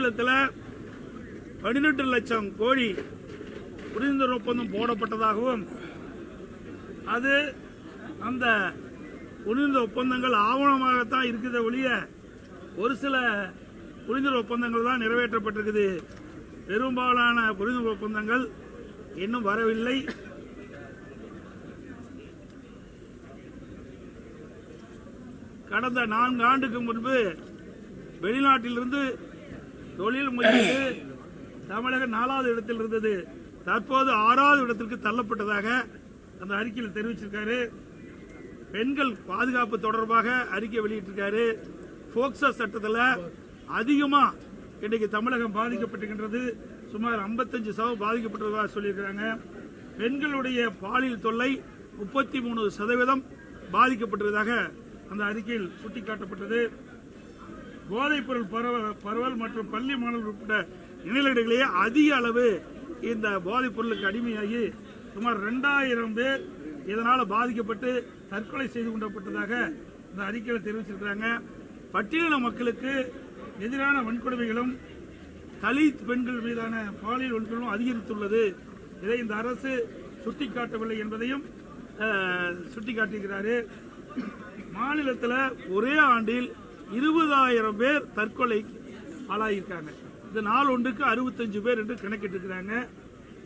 மாநிலத்தில் 12 லட்சம் கோடி புரிந்துணர்வு ஒப்பந்தம் போடப்பட்டதாகவும் அது அந்த புரிந்துணர்வு ஒப்பந்தங்கள் ஆவணமாகத்தான் இருக்குது ஒழிய ஒரு சில புரிந்துணர்வு ஒப்பந்தங்கள் தான் நிறைவேற்றப்பட்டிருக்குது. பெரும்பாலான புரிந்துணர்வு ஒப்பந்தங்கள் இன்னும் வரவில்லை. கடந்த 4 ஆண்டுக்கு முன்பு வெளிநாட்டிலிருந்து தொழில் முதலீடு தமிழகம் 4வது இடத்தில் இருந்தது. தற்போது 6வது இடத்திற்கு தள்ளப்பட்டதாக அந்த அறிக்கையில் தெரிவிச்சிருக்காரு. பெண்கள் பாதுகாப்பு தொடர்பாக அறிக்கை வெளியிட்டிருக்காரு. போக்சோ சட்டத்தில் அதிகமா இன்றைக்கு தமிழகம் பாதிக்கப்பட்டிருக்கின்றது. சுமார் 55% பாதிக்கப்பட்டதாக சொல்லியிருக்கிறாங்க. பெண்களுடைய பாலியல் தொல்லை 33% பாதிக்கப்பட்டதாக அந்த அறிக்கையில் சுட்டிக்காட்டப்பட்டது. போதைப்பொருள் பரவல் மற்றும் பள்ளி மாணவர்கள் உட்பட இணையர்களிடையே அதிக அளவு இந்த போதைப் பொருளுக்கு அடிமையாகி சுமார் 2000 பேர் இதனால் பாதிக்கப்பட்டு தற்கொலை செய்து கொண்டப்பட்டதாக இந்த அறிக்கையில் தெரிவிச்சிருக்கிறாங்க. பட்டியலின மக்களுக்கு எதிரான வன்கொடுமைகளும் தலித் பெண்கள் மீதான பாலியல் வன்கொடுமையும் அதிகரித்துள்ளது. இதை இந்த அரசு சுட்டிக்காட்டவில்லை என்பதையும் சுட்டிக்காட்டியிருக்கிறாரு. மாநிலத்தில் ஒரே ஆண்டில் 20,000 பேர் தற்கொலை ஆளாயிருக்காங்க. இந்த நாள் ஒன்றுக்கு 65 பேர் என்று கணக்கிட்டிருக்கிறாங்க.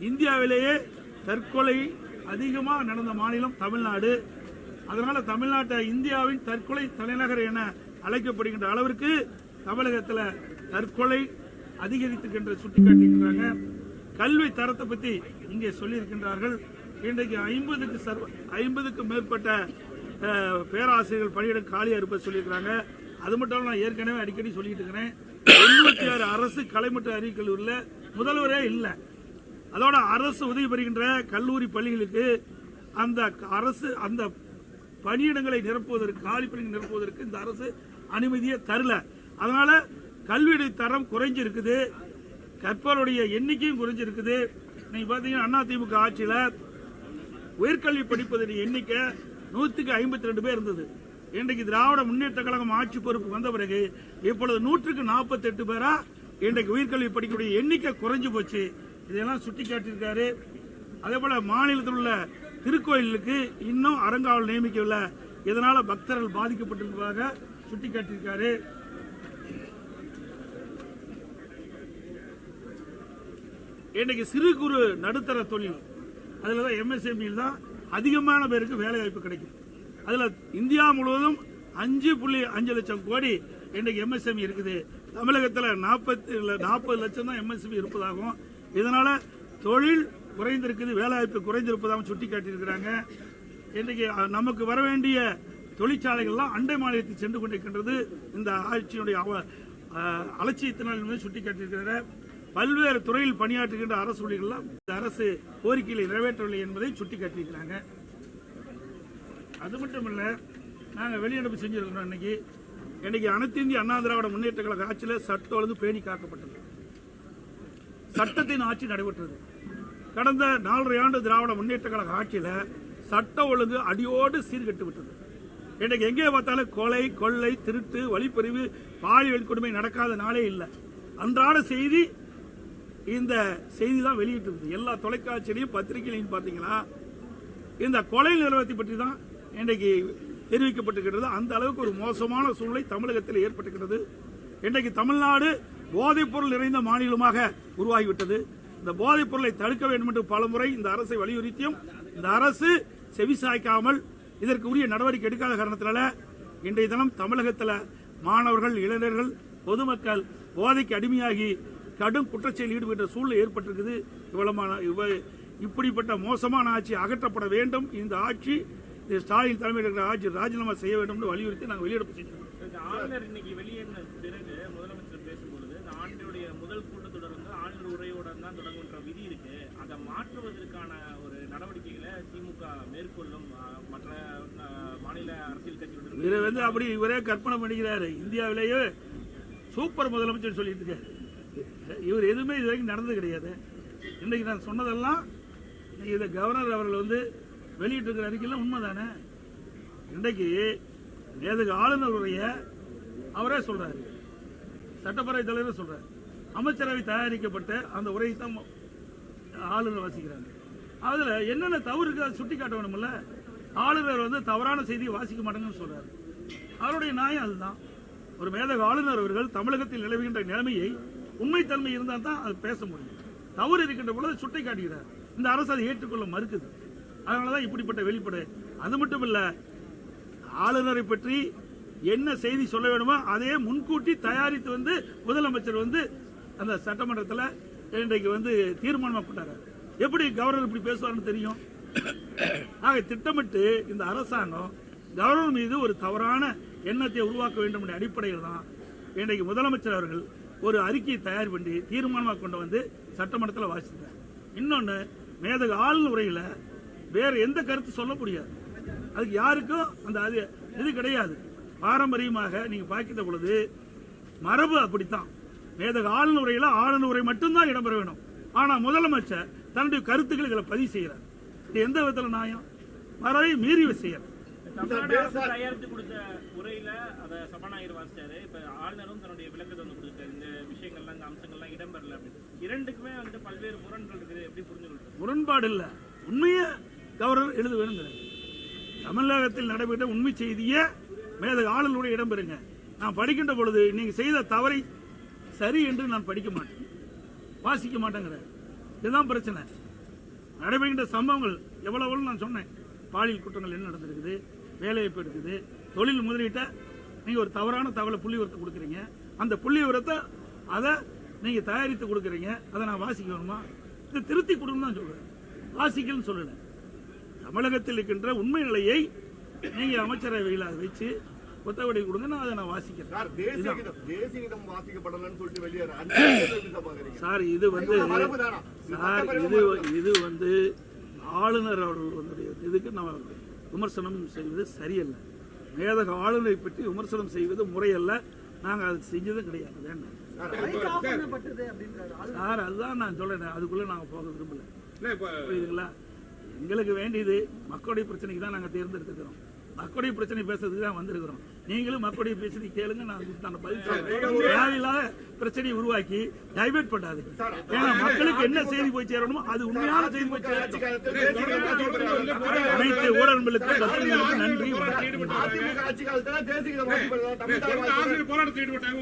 இந்தியாவிலேயே தற்கொலை அதிகமாக நடந்த மாநிலம் தமிழ்நாடு. அதனால தமிழ்நாட்டை இந்தியாவின் தற்கொலை தலைநகர் என அழைக்கப்படுகின்ற அளவிற்கு தமிழகத்தில் தற்கொலை அதிகரித்திருக்கின்ற சுட்டிக்காட்டியிருக்கிறாங்க. கல்வி தரத்தை பற்றி இங்கே சொல்லியிருக்கின்றார்கள். இன்றைக்கு 50க்கும் மேற்பட்ட பேராசிரியர்கள் பணியிடம் காலியாக இருப்ப சொல்லியிருக்கிறாங்க. அது மட்டும் நான் ஏற்கனவே அடிக்கடி சொல்லிட்டு இருக்கிறேன். 96 அரசு கலைமற்ற அறிவியல் கல்லூரியில் முதல்வரே இல்லை. அதோட அரசு உதவி பெறுகின்ற கல்லூரி பள்ளிகளுக்கு அந்த அரசு அந்த பணியிடங்களை நிரப்புவதற்கு காலி பணிகளை நிரப்புவதற்கு இந்த அரசு அனுமதியை தரல. அதனால கல்வியுடைய தரம் குறைஞ்சிருக்குது, கற்பவருடைய எண்ணிக்கையும் குறைஞ்சிருக்குது. நீங்க பாத்தீங்கன்னா அதிமுக ஆட்சியில் உயர்கல்வி படிப்பதன் எண்ணிக்கை 152 பேர் இருந்தது. இன்றைக்கு திராவிட முன்னேற்ற கழகம் ஆட்சி பொறுப்பு வந்த பிறகு இப்பொழுது 148 பேரா இன்றைக்கு உயர்கல்வி படிக்கக்கூடிய எண்ணிக்கை குறைஞ்சு போச்சு. இதெல்லாம் சுட்டிக்காட்டியிருக்காரு. அதே போல மாநிலத்தில் உள்ள திருக்கோயிலுக்கு இன்னும் அறங்காவல் நியமிக்கவில்லை. இதனால பக்தர்கள் பாதிக்கப்பட்டிருப்பதாக சுட்டிக்காட்டியிருக்காரு. இன்னைக்கு சிறு குறு நடுத்தர தொழில் அதுலதான் MSME தான் அதிகமான பேருக்கு வேலை வாய்ப்பு கிடைக்கும். அதுல இந்தியா முழுவதும் 5.5 லட்சம் கோடி இன்றைக்கு MSME இருக்குது. தமிழகத்தில் 40 லட்சம் தான் MSME இருப்பதாகவும் இதனால தொழில் குறைந்திருக்குது, வேலை வாய்ப்பு குறைந்திருப்பதாகவும் சுட்டிக்காட்டியிருக்கிறாங்க. இன்றைக்கு நமக்கு வர வேண்டிய தொழிற்சாலைகள்லாம் அண்டை மாநிலத்தில் சென்று கொண்டிருக்கின்றது. இந்த ஆட்சியினுடைய அலட்சியத்தினால் சுட்டிக்காட்டியிருக்கிறார். பல்வேறு துறையில் பணியாற்றுகின்ற அரசு ஊழியர்கள்லாம் இந்த அரசு கோரிக்கைகளை நிறைவேற்றவில்லை என்பதை சுட்டிக்காட்டியிருக்கிறாங்க. அது மட்டுமல்ல, நாங்கள் வெளிநடப்பு செஞ்சிருக்கிறோம். இன்னைக்கு அனைத்து இந்திய அண்ணா திராவிட முன்னேற்ற கழக ஆட்சியில் சட்டம் ஒழுங்கு பேணி காக்கப்பட்டது, சட்டத்தின் ஆட்சி நடைபெற்றது. கடந்த 4.5 ஆண்டு திராவிட முன்னேற்ற கழக ஆட்சியில் சட்ட ஒழுங்கு அடியோடு சீர்கட்டு விட்டது. இன்றைக்கு எங்கே பார்த்தாலும் கொலை, கொள்ளை, திருட்டு, வழிப்பறிவு, பாலியல் கொடுமை நடக்காத நாளே இல்லை. அன்றாட செய்தி இந்த செய்தி தான் வெளியிட்டு எல்லா தொலைக்காட்சியிலையும் பத்திரிகையிலையும் பார்த்தீங்களா இந்த கொலை நிறுவனத்தை பற்றி தான் இன்றைக்கு தெரிவிக்கப்பட்டிருக்கிறது. அந்த அளவுக்கு ஒரு மோசமான சூழ்நிலை தமிழகத்தில் ஏற்பட்டிருக்கிறது. இன்றைக்கு தமிழ்நாடு போதைப் பொருள் நிறைந்த மாநிலமாக உருவாகிவிட்டது. இந்த போதைப் பொருளை தடுக்க வேண்டும் என்று பலமுறை இந்த அரசை வலியுறுத்தியும் இந்த அரசு செவிசாய்க்காமல் இதற்கு உரிய நடவடிக்கை எடுக்காத காரணத்தினால இன்றைய தினம் தமிழகத்தில் மாணவர்கள், இளைஞர்கள், பொதுமக்கள் போதைக்கு அடிமையாகி கடும் குற்றச்செயலில் ஈடுபட்ட சூழ்நிலை ஏற்பட்டிருக்குது. இப்படிப்பட்ட மோசமான ஆட்சி அகற்றப்பட வேண்டும். இந்த ஆட்சி ஸ்டாலின் தலைமையில் இருக்கிற ஆட்சி ராஜினாமா செய்ய வேண்டும் என்று வலியுறுத்தி நாங்கள் வெளியிடப்பு செஞ்சோம். ஆளுநர் இன்னைக்கு வெளியேறின பிறகு முதலமைச்சர் பேசும்பொழுது இந்த ஆண்டினுடைய முதல் கூட்டத்தொடர் வந்து ஆளுநர் உரையுடன் தான் தொடங்குன்ற விதி இருக்கு. அதை மாற்றுவதற்கான ஒரு நடவடிக்கைகளை திமுக மேற்கொள்ளும். மற்ற மாநில அரசியல் கட்சிகளுடன் அப்படி இவரே கற்பனை பண்ணிக்கிறாரு. இந்தியாவிலேயே சூப்பர் முதலமைச்சர் சொல்லிட்டு இருக்காரு. இவர் எதுவுமே இது வரைக்கும் நடந்தது கிடையாது. இன்னைக்கு நான் சொன்னதெல்லாம் இதை கவர்னர் அவர்கள் வெளியிட்டிருக்கிற அறிக்கையில் உண்மைதானே. இன்றைக்கு நேற்றுக்கு ஆளுநர் உரைய அவரே சொல்றாரு, சட்டப்பேரவை தலைவர் சொல்றாரு. அமைச்சரவை தயாரிக்கப்பட்ட அந்த உரையை தான் ஆளுநர் வாசிக்கிறாங்க. அதுல என்னென்ன தவறு இருக்கு அதை சுட்டி காட்ட வேணும்ல. ஆளுநர் வந்து தவறான செய்தியை வாசிக்க மாட்டேங்கன்னு சொல்றாரு. அவருடைய நியாயம் அதுதான். ஒரு மேதக ஆளுநர் அவர்கள் தமிழகத்தில் நிலவுகின்ற நிலைமையை உண்மைத்தன்மை இருந்தால் தான் அது பேச முடியும். தவறு இருக்கின்ற பொழுது சுட்டி காட்டுகிறார். இந்த அரசு அதை ஏற்றுக்கொள்ள மறுக்குது. அதனாலதான் இப்படிப்பட்ட வெளிப்படை. அது மட்டும் இல்ல, ஆளுநரை பற்றி என்ன செய்தி சொல்ல வேணுமோ அதையே முன்கூட்டி தயாரித்து வந்து முதலமைச்சர் வந்து அந்த சட்டமன்றத்தில் இன்றைக்கு வந்து தீர்மானமா கொண்டாரு. எப்படி கவர்னர் இப்படி பேசுவார்னு தெரியும். ஆக திட்டமிட்டு இந்த அரசாங்கம் கவர்னர் மீது ஒரு தவறான எண்ணத்தை உருவாக்க வேண்டும் என்ற அடிப்படையில் தான் இன்றைக்கு முதலமைச்சர் அவர்கள் ஒரு அறிக்கையை தயார் பண்ணி தீர்மானமாக கொண்டு வந்து சட்டமன்றத்தில் வாசித்தார். இன்னொன்று, மேதக ஆளுநர் உரையில வேற எந்த கருத்து சொல்ல முடியாது. அதுக்கு யாருக்கும் அந்த இது கிடையாது. பாரம்பரியமாக நீங்க பார்க்கின்ற பொழுது மரபு அப்படித்தான். மேதக ஆளுநர் உரையில ஆளுநர் உரை மட்டும்தான் இடம்பெற வேணும். ஆனா முதலமைச்சர் தன்னுடைய கருத்துக்களை இதில் பதிவு செய்கிறார். இது எந்த விதத்தில் நியாயம்? மரபை மீறி செய்யறார். தமிழ்நாடு அரசு தயாரித்து கொடுத்த உரையில அதை சபாநாயகர் வாசிச்சாரு. இப்ப ஆளுநரும் தன்னுடைய விளக்கத்தை வந்து கொடுத்தாரு. இந்த விஷயங்கள்லாம் இந்த அம்சங்கள்லாம் இடம்பெறல அப்படின்னு. இரண்டுக்குமே வந்து பல்வேறு முரண்கள் இருக்குது. எப்படி புரிஞ்சுக்கொள்றது? முரண்பாடு இல்ல, உண்மையை கவர்னர் எழுத வேணுங்கிறார். தமிழகத்தில் நடைபெற்ற உண்மை செய்தியை மேதக ஆளுநருடைய இடம்பெறுங்க. நான் படிக்கின்ற பொழுது நீங்க செய்த தவறை சரி என்று நான் படிக்க மாட்டேன், வாசிக்க மாட்டேங்கிறார். இதுதான் பிரச்சனை. நடைபெறுகின்ற சம்பவங்கள் எவ்வளவு நான் சொன்னேன். பாலியல் குற்றங்கள் என்ன நடந்திருக்குது, வேலைவாய்ப்பு இருக்குது, தொழில் முதலீட்டை நீங்க ஒரு தவறான தகவலை புள்ளி விவரத்தை கொடுக்குறீங்க. அந்த புள்ளி விவரத்தை அதை நீங்க தயாரித்து கொடுக்குறீங்க. அதை நான் வாசிக்கணுமா? இதை திருத்தி கொடுக்கணும் தான் சொல்றேன், வாசிக்கணும்னு சொல்லல. தமிழகத்தில் இருக்கின்ற உண்மை நிலையை நீங்க அமைச்சரவையில் அதை வச்சு ஒத்தவடை கொடுங்க, நான் அதை நான் வாசிக்கிறேன். சார் இது வந்து ஆளுநர் அவர்களுடைய இதுக்கு நம்ம விமர்சனம் செய்வது சரியல்ல. மேதக ஆளுநரை பற்றி விமர்சனம் செய்வது முறையல்ல. நாங்கள் அது செஞ்சதும் கிடையாது. வேண்டாம் சார், அதுதான் நான் சொல்றேன். அதுக்குள்ள நாங்கள் போக விரும்பல. புரியுதுங்களா? எங்களுக்கு வேண்டியது மக்களுடைய பிரச்சனைக்கு தான் நாங்கள் தேர்ந்தெடுத்துக்கிறோம். மக்களுடைய பிரச்சனை பேசுறதுக்கு தான் வந்திருக்கிறோம். நீங்களும் மக்களுடைய பிரச்சனை கேளுங்க, நான் பதில் சொல்றேன். தேவையில்லாத பிரச்சனையை உருவாக்கி டைவர்ட் பண்ணாதீங்க. ஏன்னா மக்களுக்கு என்ன செய்தி போய் சேரணுமோ அது உண்மையான செய்தி போய் சேரணும். அனைத்து ஊடகங்களுக்கும் பத்திரிகைகளுக்கும் நன்றி. போராட்டத்தில் ஈடுபட்டாங்க.